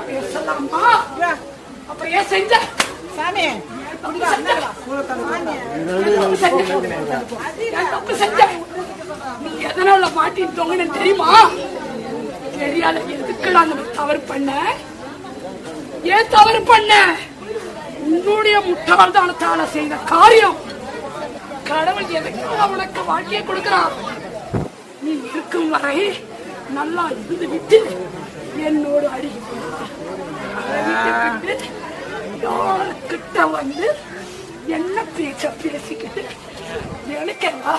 பேசலாமா? அப்புறம் ஏன் செஞ்ச சாமி? நீ எதனால மாட்டிட்டோங்கன்னு தெரியுமா? தெரியாத எதுக்கெல்லாம் தவறு பண்ண? ஏன் தவறு பண்ண? உன்னுடைய முட்டாள்தானத்தால செய்த காரியம். கடவுள் எதுக்காக உனக்கு வாழ்க்கையை கொடுக்கிறான்? நீ இருக்கும் வரை நல்லா இருந்து விட்டு என்னோடு அடி யாருக்கிட்ட வந்து என்ன பேச்ச பேசிக்கிட்டு எனக்கேவா